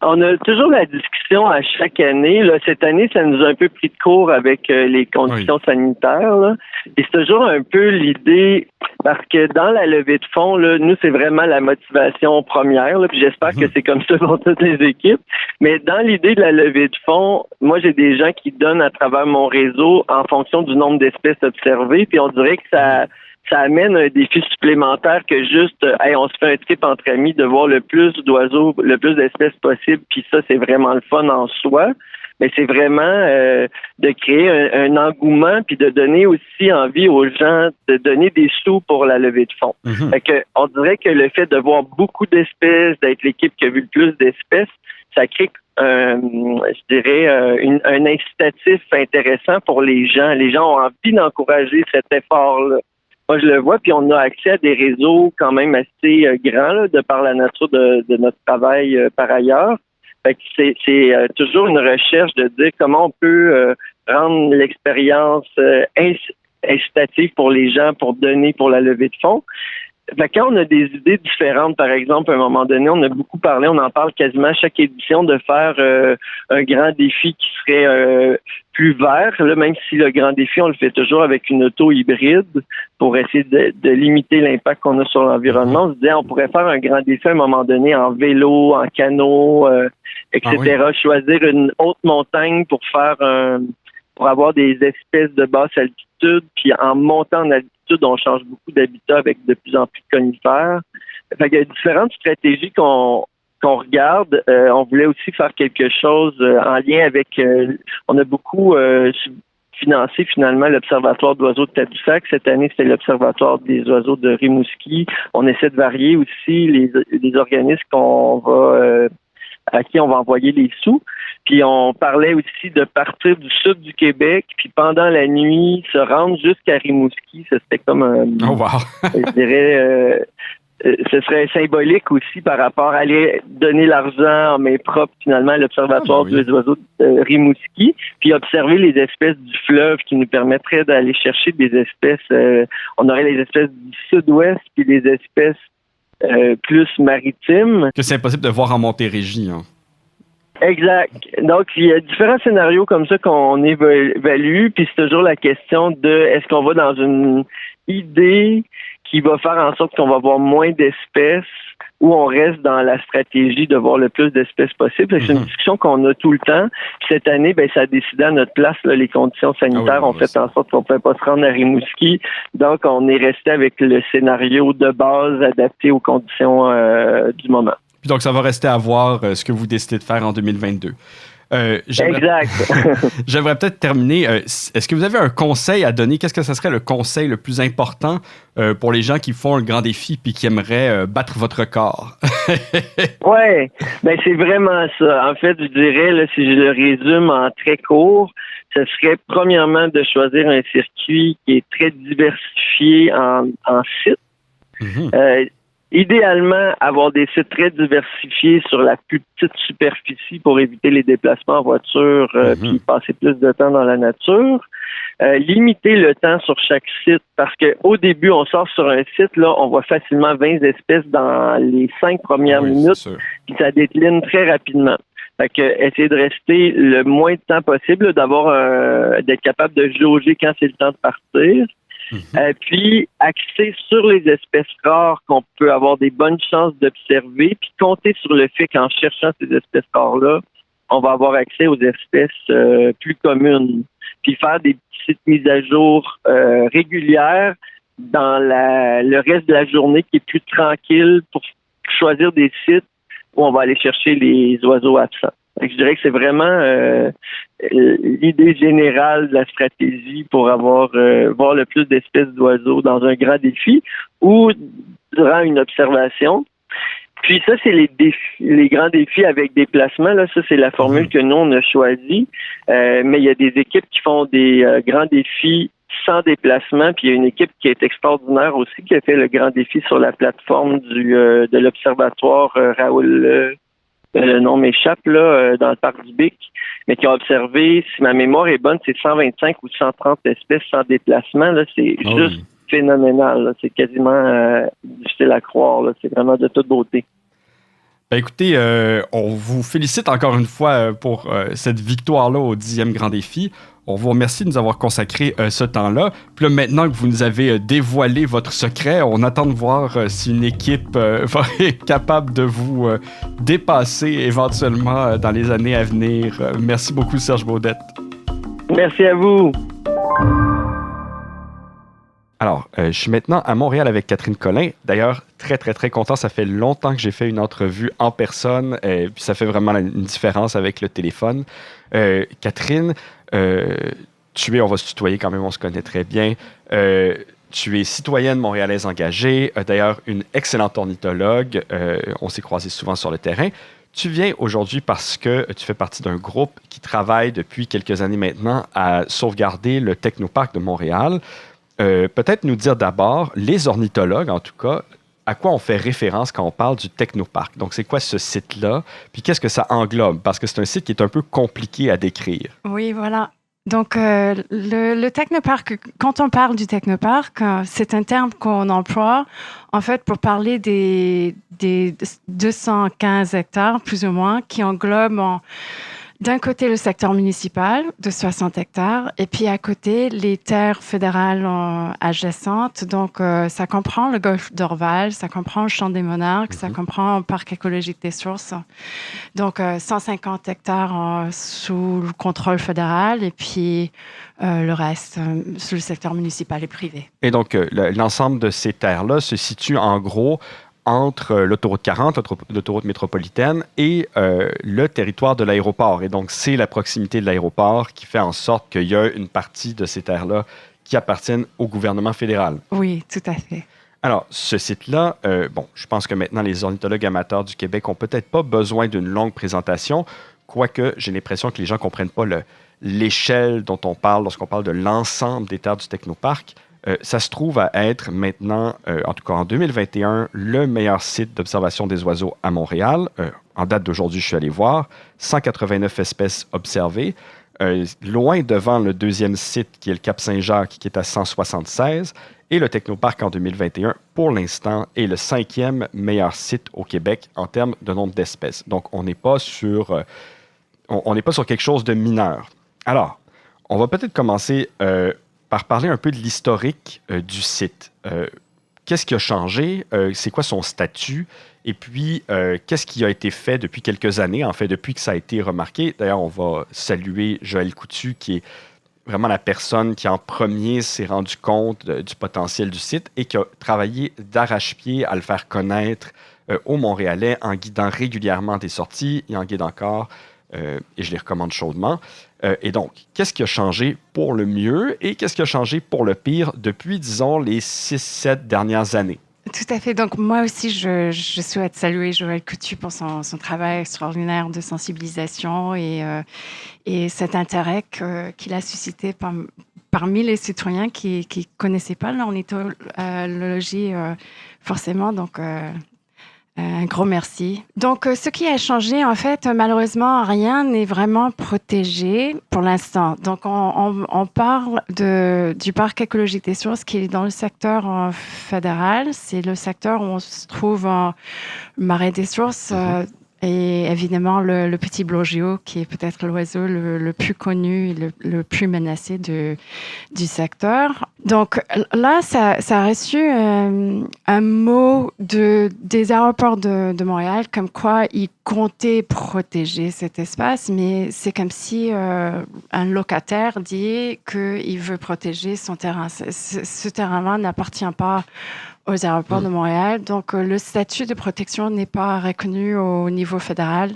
On a toujours la discussion à chaque année. Là, cette année, ça nous a un peu pris de court avec les conditions sanitaires. Là. Et c'est toujours un peu l'idée, parce que dans la levée de fonds, là, nous, c'est vraiment la motivation première. Là, puis j'espère que c'est comme ça pour toutes les équipes. Mais dans l'idée de la levée de fonds, moi, j'ai des gens qui donnent à travers mon réseau en fonction du nombre d'espèces observées. Puis on dirait que ça amène un défi supplémentaire que juste, on se fait un trip entre amis de voir le plus d'oiseaux, le plus d'espèces possible, puis ça, c'est vraiment le fun en soi. Mais c'est vraiment de créer un engouement, puis de donner aussi envie aux gens de donner des sous pour la levée de fonds. Fait que, on dirait que le fait de voir beaucoup d'espèces, d'être l'équipe qui a vu le plus d'espèces, ça crée je dirais, un incitatif intéressant pour les gens. Les gens ont envie d'encourager cet effort-là. Moi, je le vois, puis on a accès à des réseaux quand même assez grands, là, de par la nature de notre travail par ailleurs. Fait que c'est toujours une recherche de dire comment on peut rendre l'expérience incitative pour les gens pour donner pour la levée de fonds. Fait que quand on a des idées différentes, par exemple, à un moment donné, on a beaucoup parlé, on en parle quasiment à chaque édition, de faire un grand défi qui serait plus vert. Là, même si le grand défi, on le fait toujours avec une auto hybride pour essayer de limiter l'impact qu'on a sur l'environnement. On se disait, on pourrait faire un grand défi à un moment donné en vélo, en canot, etc. Ah oui. Choisir une haute montagne pour faire pour avoir des espèces de basse altitude, puis en montant en altitude, on change beaucoup d'habitat avec de plus en plus de conifères. Fait qu'il y a différentes stratégies qu'on regarde. On voulait aussi faire quelque chose en lien avec... on a beaucoup financé finalement l'Observatoire d'oiseaux de Tadoussac. Cette année, c'était l'Observatoire des oiseaux de Rimouski. On essaie de varier aussi les organismes à qui on va envoyer les sous. Puis on parlait aussi de partir du sud du Québec, puis pendant la nuit, se rendre jusqu'à Rimouski. Ça serait comme un... Oh wow! Je dirais... ce serait symbolique aussi par rapport à aller donner l'argent en main propre finalement à l'Observatoire des oiseaux de Rimouski, puis observer les espèces du fleuve qui nous permettraient d'aller chercher des espèces. On aurait les espèces du sud-ouest, puis les espèces plus maritimes. Que c'est impossible de voir en Montérégie, hein. Exact. Donc, il y a différents scénarios comme ça qu'on évalue, puis c'est toujours la question de est-ce qu'on va dans une idée qui va faire en sorte qu'on va avoir moins d'espèces ou on reste dans la stratégie de voir le plus d'espèces possible. C'est une discussion qu'on a tout le temps. Puis cette année, ça a décidé à notre place, là, les conditions sanitaires ont fait en sorte qu'on ne pouvait pas se rendre à Rimouski. Donc, on est resté avec le scénario de base adapté aux conditions du moment. Puis donc, ça va rester à voir ce que vous décidez de faire en 2022. Exact. J'aimerais peut-être terminer. Est-ce que vous avez un conseil à donner? Qu'est-ce que ce serait le conseil le plus important pour les gens qui font un grand défi puis qui aimeraient battre votre record? Oui, c'est vraiment ça. En fait, je dirais, là, si je le résume en très court, ce serait premièrement de choisir un circuit qui est très diversifié en sites. Idéalement, avoir des sites très diversifiés sur la plus petite superficie pour éviter les déplacements en voiture puis passer plus de temps dans la nature. Limiter le temps sur chaque site parce qu'au début, on sort sur un site, là, on voit facilement 20 espèces dans les 5 premières minutes, puis ça décline très rapidement. Fait que essayer de rester le moins de temps possible, d'être capable de jauger quand c'est le temps de partir. puis axer sur les espèces rares qu'on peut avoir des bonnes chances d'observer, puis compter sur le fait qu'en cherchant ces espèces rares-là, on va avoir accès aux espèces plus communes, puis faire des petites mises à jour régulières dans le reste de la journée qui est plus tranquille pour choisir des sites où on va aller chercher les oiseaux absents. Donc, je dirais que c'est vraiment l'idée générale de la stratégie pour voir le plus d'espèces d'oiseaux dans un grand défi ou durant une observation. Puis ça, c'est les grands défis avec déplacement. Là, ça, c'est la formule que nous, on a choisie. Mais il y a des équipes qui font des grands défis sans déplacement. Puis il y a une équipe qui est extraordinaire aussi, qui a fait le grand défi sur la plateforme de l'observatoire Raoul, le nom m'échappe, là, dans le parc du Bic, mais qui a observé, si ma mémoire est bonne, c'est 125 ou 130 espèces sans déplacement. Là, c'est juste phénoménal. Là. C'est quasiment difficile à croire. Là. C'est vraiment de toute beauté. Ben écoutez, on vous félicite encore une fois pour cette victoire-là au 10e Grand Défi. On vous remercie de nous avoir consacré ce temps-là. Puis là, maintenant que vous nous avez dévoilé votre secret, on attend de voir si une équipe va être capable de vous dépasser éventuellement dans les années à venir. Merci beaucoup, Serge Baudette. Merci à vous. Alors, je suis maintenant à Montréal avec Catherine Collin. D'ailleurs, très, très, très content. Ça fait longtemps que j'ai fait une entrevue en personne. Puis ça fait vraiment une différence avec le téléphone. Catherine, on va se tutoyer quand même, on se connaît très bien. Tu es citoyenne montréalaise engagée. D'ailleurs, une excellente ornithologue. On s'est croisés souvent sur le terrain. Tu viens aujourd'hui parce que tu fais partie d'un groupe qui travaille depuis quelques années maintenant à sauvegarder le Technoparc de Montréal. Peut-être nous dire d'abord, les ornithologues en tout cas, à quoi on fait référence quand on parle du Technoparc. Donc, c'est quoi ce site-là? Puis qu'est-ce que ça englobe? Parce que c'est un site qui est un peu compliqué à décrire. Oui, voilà. Donc, le Technoparc, quand on parle du Technoparc, c'est un terme qu'on emploie en fait pour parler des 215 hectares, plus ou moins, qui englobent d'un côté, le secteur municipal de 60 hectares et puis à côté, les terres fédérales adjacentes. Donc, ça comprend le golfe d'Orval, ça comprend le champ des Monarques, ça comprend le parc écologique des Sources. Donc, 150 hectares sous le contrôle fédéral et puis le reste sous le secteur municipal et privé. Et donc, l'ensemble de ces terres-là se situe en gros entre l'autoroute 40, l'autoroute métropolitaine et le territoire de l'aéroport. Et donc, c'est la proximité de l'aéroport qui fait en sorte qu'il y a une partie de ces terres-là qui appartiennent au gouvernement fédéral. Oui, tout à fait. Alors, ce site-là, je pense que maintenant, les ornithologues amateurs du Québec n'ont peut-être pas besoin d'une longue présentation, quoique j'ai l'impression que les gens ne comprennent pas l'échelle dont on parle lorsqu'on parle de l'ensemble des terres du Technoparc. Ça se trouve à être maintenant, en tout cas en 2021, le meilleur site d'observation des oiseaux à Montréal. En date d'aujourd'hui, je suis allé voir 189 espèces observées, loin devant le deuxième site qui est le Cap-Saint-Jacques qui est à 176 et le Technoparc en 2021, pour l'instant, est le 5e meilleur site au Québec en termes de nombre d'espèces. Donc, on n'est pas sur quelque chose de mineur. Alors, on va peut-être commencer par parler un peu de l'historique du site. Qu'est-ce qui a changé? C'est quoi son statut? Et puis, qu'est-ce qui a été fait depuis quelques années, en fait, depuis que ça a été remarqué? D'ailleurs, on va saluer Joël Coutu, qui est vraiment la personne qui, en premier, s'est rendu compte du potentiel du site et qui a travaillé d'arrache-pied à le faire connaître aux Montréalais en guidant régulièrement des sorties. Il en guide encore, et je les recommande chaudement. Et donc, qu'est-ce qui a changé pour le mieux et qu'est-ce qui a changé pour le pire depuis, disons, les 6-7 dernières années? Tout à fait. Donc, moi aussi, je souhaite saluer Joël Coutu pour son travail extraordinaire de sensibilisation et cet intérêt qu'il a suscité parmi les citoyens qui ne connaissaient pas l'ornithologie forcément. Donc, un gros merci. Donc, ce qui a changé, en fait, malheureusement, rien n'est vraiment protégé pour l'instant. Donc, on parle du parc écologique des Sources qui est dans le secteur fédéral. C'est le secteur où on se trouve en Marais des Sources, Et évidemment, le petit blongio, qui est peut-être l'oiseau le plus connu, le plus menacé du secteur. Donc là, ça a reçu un mot des aéroports de Montréal, comme quoi ils comptaient protéger cet espace, mais c'est comme si un locataire dit qu'il veut protéger son terrain. Ce terrain-là n'appartient pas aux aéroports de Montréal. Donc, le statut de protection n'est pas reconnu au niveau fédéral.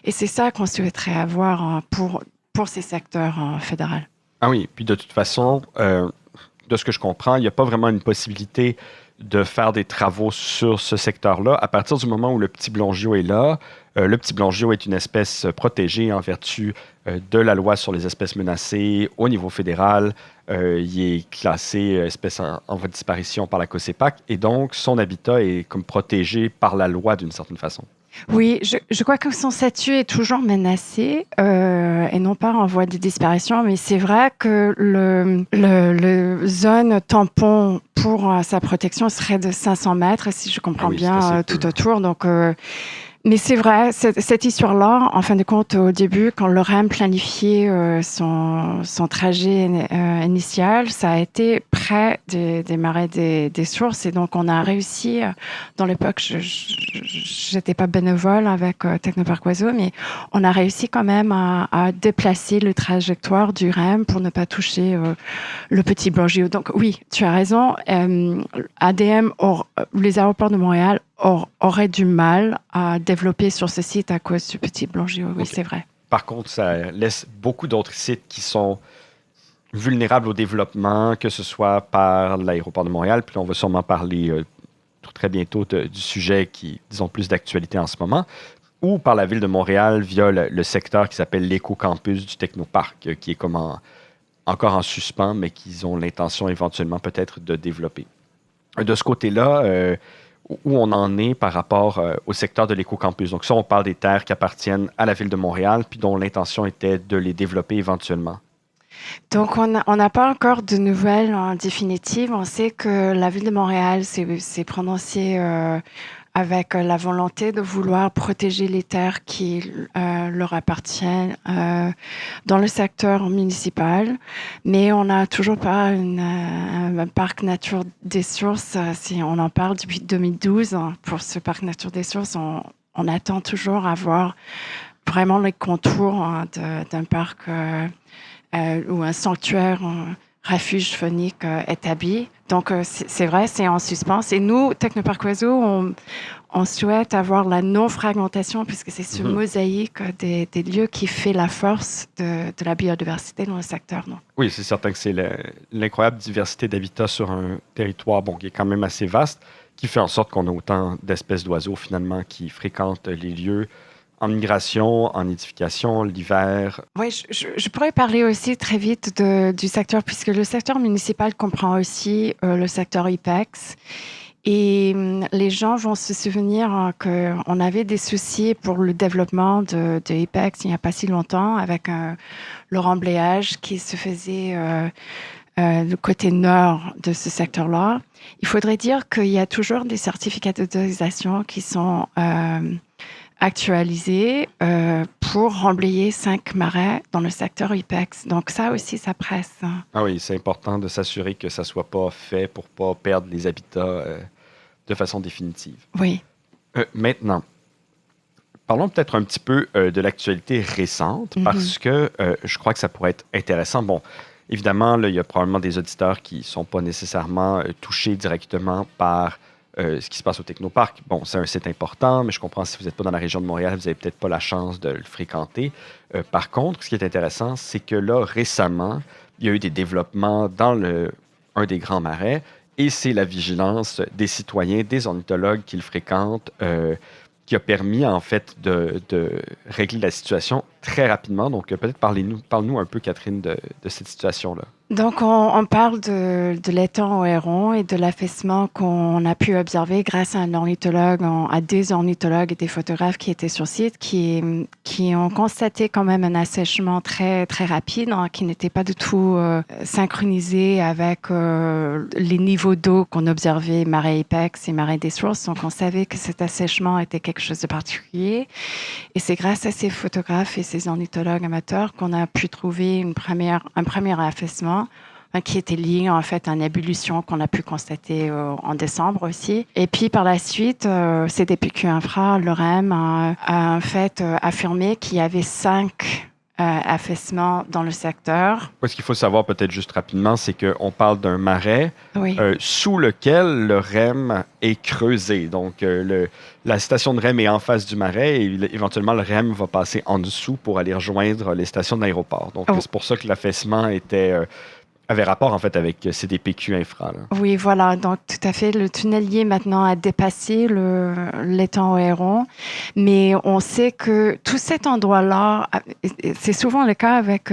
Et c'est ça qu'on souhaiterait avoir pour ces secteurs fédéraux. Ah oui, puis de toute façon, de ce que je comprends, il n'y a pas vraiment une possibilité de faire des travaux sur ce secteur-là. À partir du moment où le petit blongio est là, le petit blongio est une espèce protégée en vertu de la loi sur les espèces menacées au niveau fédéral. Il est classé espèce en voie de disparition par la COSEPAC et donc son habitat est comme protégé par la loi d'une certaine façon. Oui, je crois que son statut est toujours menacé et non pas en voie de disparition, mais c'est vrai que le zone tampon pour sa protection serait de 500 mètres, si je comprends bien, tout autour. Donc, mais c'est vrai, cette histoire-là, en fin de compte, au début, quand le REM planifiait son trajet initial, ça a été près des marais des sources. Et donc, on a réussi, dans l'époque, je n'étais pas bénévole avec Technoparc Oiseau, mais on a réussi quand même à déplacer le trajectoire du REM pour ne pas toucher le petit blongio. Donc oui, tu as raison. ADM, les aéroports de Montréal aurait du mal à développer sur ce site à cause du petit blongio. Oui, c'est vrai. Par contre, ça laisse beaucoup d'autres sites qui sont vulnérables au développement, que ce soit par l'aéroport de Montréal, puis on va sûrement parler très bientôt du sujet qui, disons, plus d'actualité en ce moment, ou par la ville de Montréal via le secteur qui s'appelle l'éco-campus du Technoparc, qui est comme encore en suspens, mais qu'ils ont l'intention éventuellement peut-être de développer. De ce côté-là, où on en est par rapport au secteur de l'éco-campus. Donc ça, on parle des terres qui appartiennent à la ville de Montréal, puis dont l'intention était de les développer éventuellement. Donc, on n'a pas encore de nouvelles définitives. On sait que la ville de Montréal s'est prononcée avec la volonté de vouloir protéger les terres qui leur appartiennent dans le secteur municipal, mais on n'a toujours pas un parc nature des sources. On en parle depuis 2012 pour ce parc nature des sources. On attend toujours à voir vraiment les contours d'un parc ou un sanctuaire, un refuge faunique établi. Donc, c'est vrai, c'est en suspens. Et nous, Technoparc Oiseau, on souhaite avoir la non-fragmentation puisque c'est ce mosaïque des lieux qui fait la force de la biodiversité dans le secteur. Non? Oui, c'est certain que c'est l'incroyable diversité d'habitats sur un territoire qui est quand même assez vaste, qui fait en sorte qu'on a autant d'espèces d'oiseaux finalement qui fréquentent les lieux en migration, en nidification, l'hiver. Oui, je pourrais parler aussi très vite du secteur, puisque le secteur municipal comprend aussi le secteur IPEX. Et les gens vont se souvenir qu'on avait des soucis pour le développement de IPEX il n'y a pas si longtemps, avec le remblayage qui se faisait du côté nord de ce secteur-là. Il faudrait dire qu'il y a toujours des certificats d'autorisation qui sont actualisé pour remblayer 5 marais dans le secteur IPEX. Donc ça aussi, ça presse. Ah oui, c'est important de s'assurer que ça ne soit pas fait pour ne pas perdre les habitats de façon définitive. Oui. Maintenant, parlons peut-être un petit peu de l'actualité récente, parce que je crois que ça pourrait être intéressant. Bon, évidemment, là, il y a probablement des auditeurs qui ne sont pas nécessairement touchés directement par ce qui se passe au Technoparc. Bon, c'est un site important, mais je comprends si vous n'êtes pas dans la région de Montréal, vous n'avez peut-être pas la chance de le fréquenter. Par contre, ce qui est intéressant, c'est que là, récemment, il y a eu des développements dans un des grands marais, et c'est la vigilance des citoyens, des ornithologues qui le fréquentent, qui a permis, en fait, de régler la situation très rapidement. Donc, peut-être parle-nous un peu, Catherine, de cette situation-là. Donc, on parle de l'étang au héron et de l'affaissement qu'on a pu observer grâce à un ornithologue, à des ornithologues et des photographes qui étaient sur site, qui ont constaté quand même un assèchement très, très rapide, qui n'était pas du tout synchronisé avec les niveaux d'eau qu'on observait, marée apex et marée des sources. Donc, on savait que cet assèchement était quelque chose de particulier. Et c'est grâce à ces photographes et ces ornithologues amateurs qu'on a pu trouver un premier affaissement qui était lié en fait à une ébullition qu'on a pu constater en décembre aussi. Et puis par la suite, CDPQ Infra, le REM, a en fait affirmé qu'il y avait 5 affaissements dans le secteur. Ce qu'il faut savoir peut-être juste rapidement, c'est qu'on parle d'un marais sous lequel le REM est creusé. Donc, la station de REM est en face du marais et éventuellement, le REM va passer en dessous pour aller rejoindre les stations de l'aéroport. Donc, c'est pour ça que l'affaissement avait rapport, en fait, avec CDPQ Infra. Là. Oui, voilà. Donc, tout à fait. Le tunnelier, maintenant, a dépassé l'étang au héron. Mais on sait que tout cet endroit-là, c'est souvent le cas avec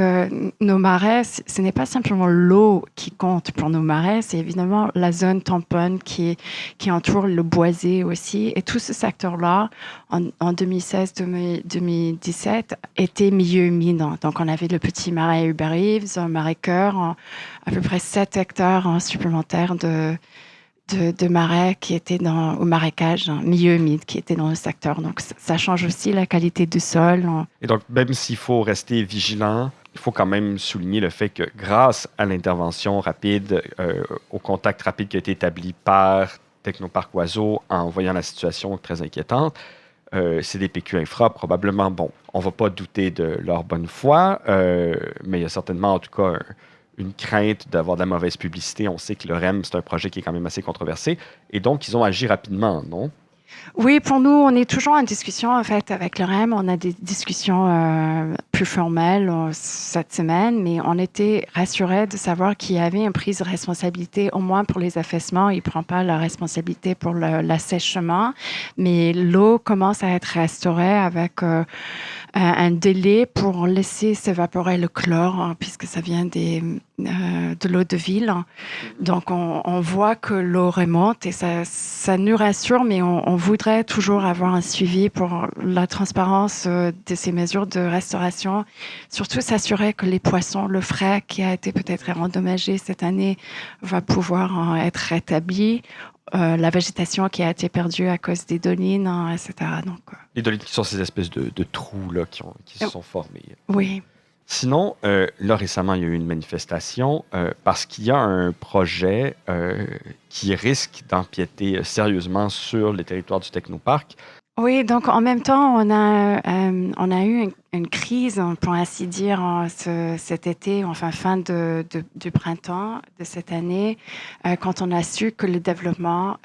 nos marais. Ce n'est pas simplement l'eau qui compte pour nos marais, c'est évidemment la zone tamponne qui entoure le boisé aussi. Et tout ce secteur-là, en 2016-2017, était milieu humide. Donc, on avait le petit marais Uber Eves, un marais Cœur, à peu près 7 hectares supplémentaires de marais qui étaient au marécage, milieu humide qui était dans le secteur. Donc, ça change aussi la qualité du sol. Et donc, même s'il faut rester vigilant, il faut quand même souligner le fait que grâce à l'intervention rapide, au contact rapide qui a été établi par Technoparc Oiseau en voyant la situation très inquiétante, CDPQ Infra, probablement, on ne va pas douter de leur bonne foi, mais il y a certainement, en tout cas, une crainte d'avoir de la mauvaise publicité. On sait que le REM, c'est un projet qui est quand même assez controversé. Et donc, ils ont agi rapidement, non? Oui, pour nous, on est toujours en discussion en fait avec le REM. On a des discussions plus formelles cette semaine, mais on était rassurés de savoir qu'il y avait une prise de responsabilité, au moins pour les affaissements. Il ne prend pas la responsabilité pour l'assèchement, mais l'eau commence à être restaurée avec un délai pour laisser s'évaporer le chlore, puisque ça vient de l'eau de ville. Donc, on voit que l'eau remonte et ça nous rassure, mais on voudrait toujours avoir un suivi pour la transparence de ces mesures de restauration. Surtout s'assurer que les poissons, le frais qui a été peut-être endommagé cette année, va pouvoir être rétabli. La végétation qui a été perdue à cause des dolines, etc. Donc, les dolines qui sont ces espèces de trous là, qui se sont formés. Oui. Sinon, là, récemment, il y a eu une manifestation parce qu'il y a un projet qui risque d'empiéter sérieusement sur le territoire du Technoparc. Oui, donc en même temps, on a eu une crise, pour ainsi dire, cet été, enfin fin du printemps de cette année, quand on a su que le développement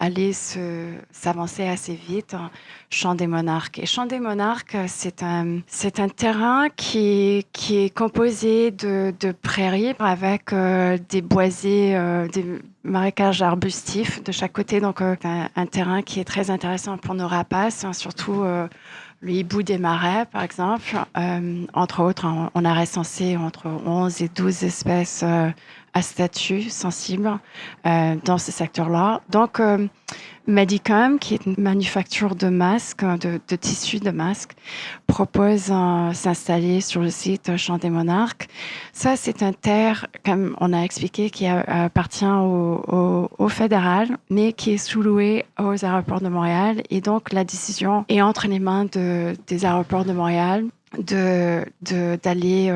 allait s'avancer assez vite. Champ des Monarques. Et Champ des Monarques, c'est un terrain qui est composé de prairies avec des boisés, des marécages arbustifs de chaque côté. Donc, un terrain qui est très intéressant pour nos rapaces, surtout le hibou des marais, par exemple. Entre autres, on a recensé entre 11 et 12 espèces à statut sensible dans ce secteur-là. Donc, Medicom, qui est une manufacture de masques, de tissus de masques, propose s'installer sur le site Champ des Monarques. Ça, c'est un terre, comme on a expliqué, qui appartient au fédéral, mais qui est sous-loué aux aéroports de Montréal. Et donc, la décision est entre les mains des aéroports de Montréal d'aller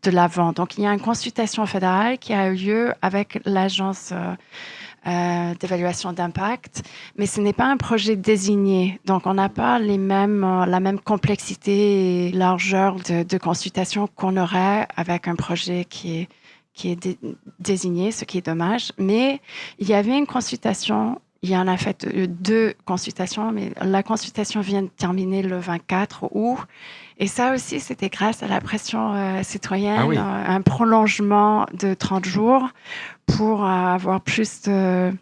de l'avant. Donc, il y a une consultation fédérale qui a eu lieu avec l'agence d'évaluation d'impact, mais ce n'est pas un projet désigné. Donc, on n'a pas la même complexité et largeur de consultation qu'on aurait avec un projet qui est désigné, ce qui est dommage. Mais il y avait une consultation. Il y en a fait 2 consultations, mais la consultation vient de terminer le 24 août. Et ça aussi, c'était grâce à la pression citoyenne, Ah oui. Un prolongement de 30 jours pour avoir plus de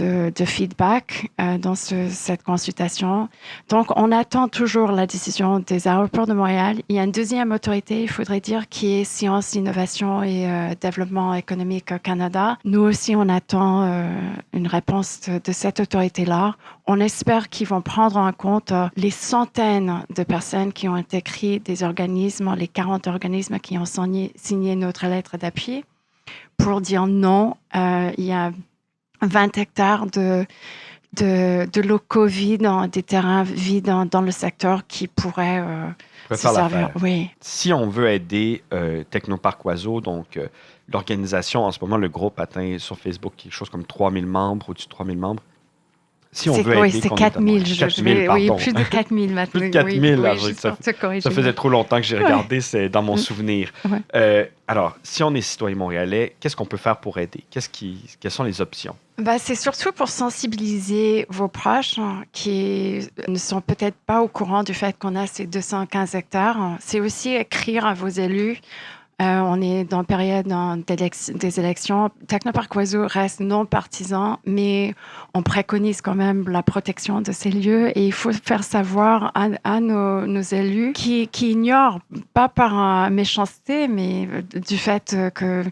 de feedback dans cette consultation. Donc, on attend toujours la décision des aéroports de Montréal. Il y a une deuxième autorité, il faudrait dire, qui est Sciences, Innovation et Développement économique au Canada. Nous aussi, on attend une réponse de cette autorité-là. On espère qu'ils vont prendre en compte les centaines de personnes qui ont écrit des organismes, les 40 organismes qui ont signé notre lettre d'appui pour dire non. Il y a 20 hectares de locaux vides, des terrains vides dans le secteur qui pourraient se servir. Oui. Si on veut aider Technoparc Oiseau, donc l'organisation, en ce moment, le groupe atteint sur Facebook quelque chose comme 3000 membres, au-dessus de 3000 membres. Si on veut aider... c'est 4000, oui, plus de 4000 maintenant. Plus de 4000, oui, ça faisait trop longtemps que j'ai regardé, c'est dans mon souvenir. Ouais. Alors, si on est citoyen montréalais, qu'est-ce qu'on peut faire pour aider? Quelles sont les options? C'est surtout pour sensibiliser vos proches qui ne sont peut-être pas au courant du fait qu'on a ces 215 hectares. C'est aussi écrire à vos élus. On est dans la période des élections. Technoparc Oiseau reste non partisan, mais on préconise quand même la protection de ces lieux et il faut faire savoir à nos élus qui ignorent, pas par méchanceté, mais du fait que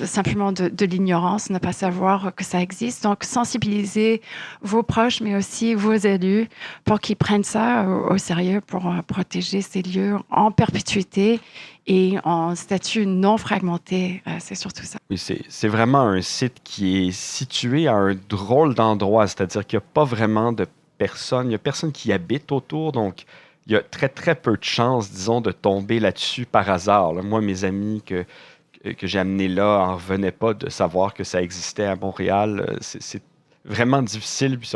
simplement de l'ignorance, ne pas savoir que ça existe. Donc, sensibiliser vos proches, mais aussi vos élus pour qu'ils prennent ça au sérieux pour protéger ces lieux en perpétuité et en statut non fragmenté, c'est surtout ça. Oui, c'est vraiment un site qui est situé à un drôle d'endroit, c'est-à-dire qu'il n'y a pas vraiment de personnes, il n'y a personne qui habite autour, donc il y a très, très peu de chances, disons, de tomber là-dessus par hasard. Là, moi, mes amis que j'ai amenés là n'en revenaient pas de savoir que ça existait à Montréal. C'est vraiment difficile, puis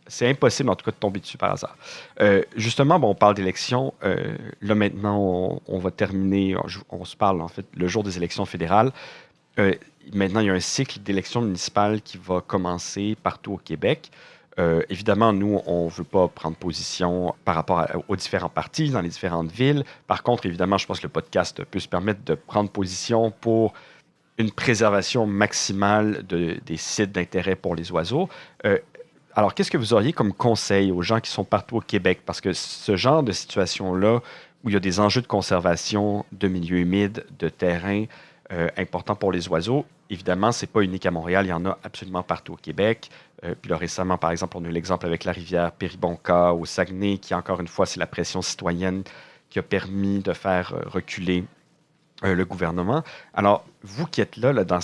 c'est impossible en tout cas de tomber dessus par hasard. Justement, on parle d'élections. Là maintenant, on va terminer, on se parle en fait le jour des élections fédérales. Maintenant, il y a un cycle d'élections municipales qui va commencer partout au Québec. Évidemment, nous, on ne veut pas prendre position par rapport aux différents partis dans les différentes villes. Par contre, évidemment, je pense que le podcast peut se permettre de prendre position pour une préservation maximale des sites d'intérêt pour les oiseaux. Alors, qu'est-ce que vous auriez comme conseil aux gens qui sont partout au Québec? Parce que ce genre de situation-là, où il y a des enjeux de conservation de milieux humides, de terrains importants pour les oiseaux, évidemment, ce n'est pas unique à Montréal, il y en a absolument partout au Québec. Puis là, récemment, par exemple, on a eu l'exemple avec la rivière Péribonka au Saguenay, qui, encore une fois, c'est la pression citoyenne qui a permis de faire reculer le gouvernement. Alors, vous qui êtes là dans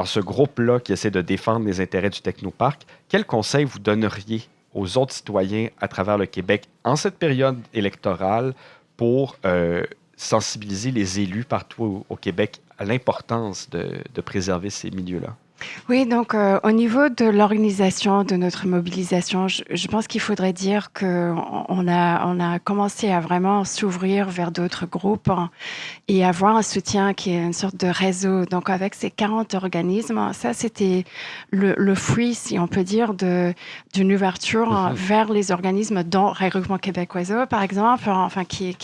ce groupe-là qui essaie de défendre les intérêts du Technoparc, quel conseil vous donneriez aux autres citoyens à travers le Québec en cette période électorale pour sensibiliser les élus partout au Québec à l'importance de préserver ces milieux-là? Oui, donc au niveau de l'organisation de notre mobilisation, je pense qu'il faudrait dire qu'on a commencé à vraiment s'ouvrir vers d'autres groupes et avoir un soutien qui est une sorte de réseau. Donc avec ces 40 organismes, ça c'était le fruit, si on peut dire, d'une ouverture vers les organismes dont Regroupement Québec Oiseau, par exemple, enfin qui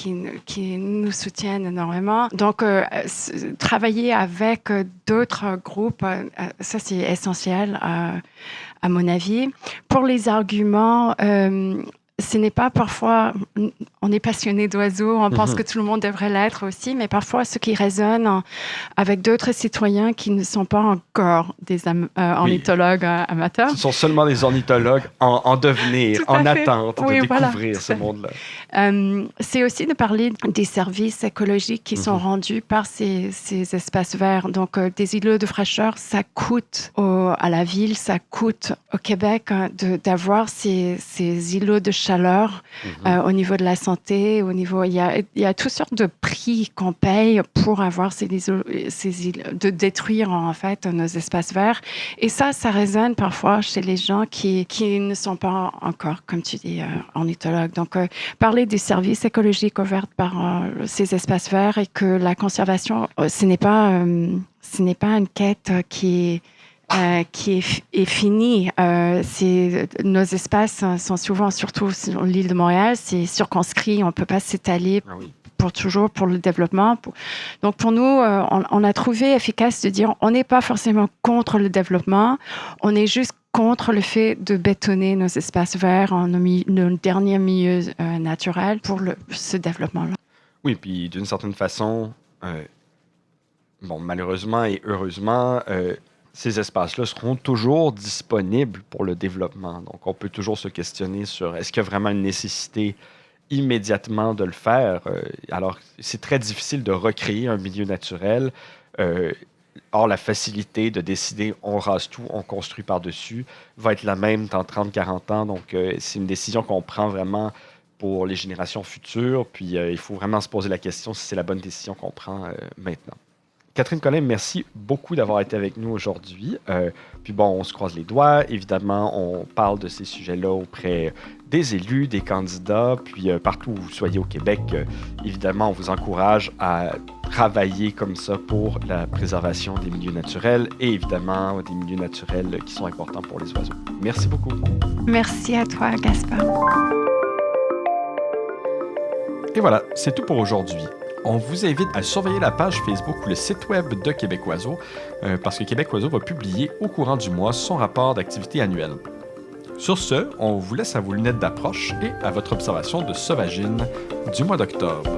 nous soutiennent énormément. Donc travailler avec d'autres groupes, ça, c'est essentiel, à mon avis. Pour les arguments, ce n'est pas parfois... On est passionné d'oiseaux, on pense que tout le monde devrait l'être aussi, mais parfois, ceux qui résonnent avec d'autres citoyens qui ne sont pas encore des ornithologues amateurs. Ce sont seulement des ornithologues en devenir, en attente de découvrir ce monde-là. C'est aussi de parler des services écologiques qui sont rendus par ces espaces verts. Donc, des îlots de fraîcheur, ça coûte à la ville, ça coûte au Québec d'avoir ces îlots de chaleur au niveau de la santé, au niveau... Il y a toutes sortes de prix qu'on paye pour avoir ces îlots, de détruire en fait nos espaces verts. Et ça résonne parfois chez les gens qui ne sont pas encore, comme tu dis, ornithologues. Donc, parler des services écologiques offerts par ces espaces verts et que la conservation, ce n'est pas une quête qui est finie. Nos espaces sont souvent, surtout sur l'île de Montréal, c'est circonscrit. On ne peut pas s'étaler pour toujours pour le développement. Donc, pour nous, on a trouvé efficace de dire on n'est pas forcément contre le développement, on est juste contre le fait de bétonner nos espaces verts en nos derniers milieux naturels pour ce développement-là. Oui, puis d'une certaine façon, malheureusement et heureusement, ces espaces-là seront toujours disponibles pour le développement. Donc, on peut toujours se questionner sur est-ce qu'il y a vraiment une nécessité immédiatement de le faire. Alors, c'est très difficile de recréer un milieu naturel. Or, la facilité de décider on rase tout, on construit par-dessus, va être la même dans 30-40 ans. Donc, c'est une décision qu'on prend vraiment pour les générations futures. Puis, il faut vraiment se poser la question si c'est la bonne décision qu'on prend maintenant. Catherine Collin, merci beaucoup d'avoir été avec nous aujourd'hui. Puis bon, on se croise les doigts. Évidemment, on parle de ces sujets-là auprès des élus, des candidats, puis partout où vous soyez au Québec. Évidemment, on vous encourage à travailler comme ça pour la préservation des milieux naturels et évidemment des milieux naturels qui sont importants pour les oiseaux. Merci beaucoup. Merci à toi, Gaspard. Et voilà, c'est tout pour aujourd'hui. On vous invite à surveiller la page Facebook ou le site web de Québec Oiseau parce que Québec Oiseau va publier au courant du mois son rapport d'activité annuelle. Sur ce, on vous laisse à vos lunettes d'approche et à votre observation de sauvagine du mois d'octobre.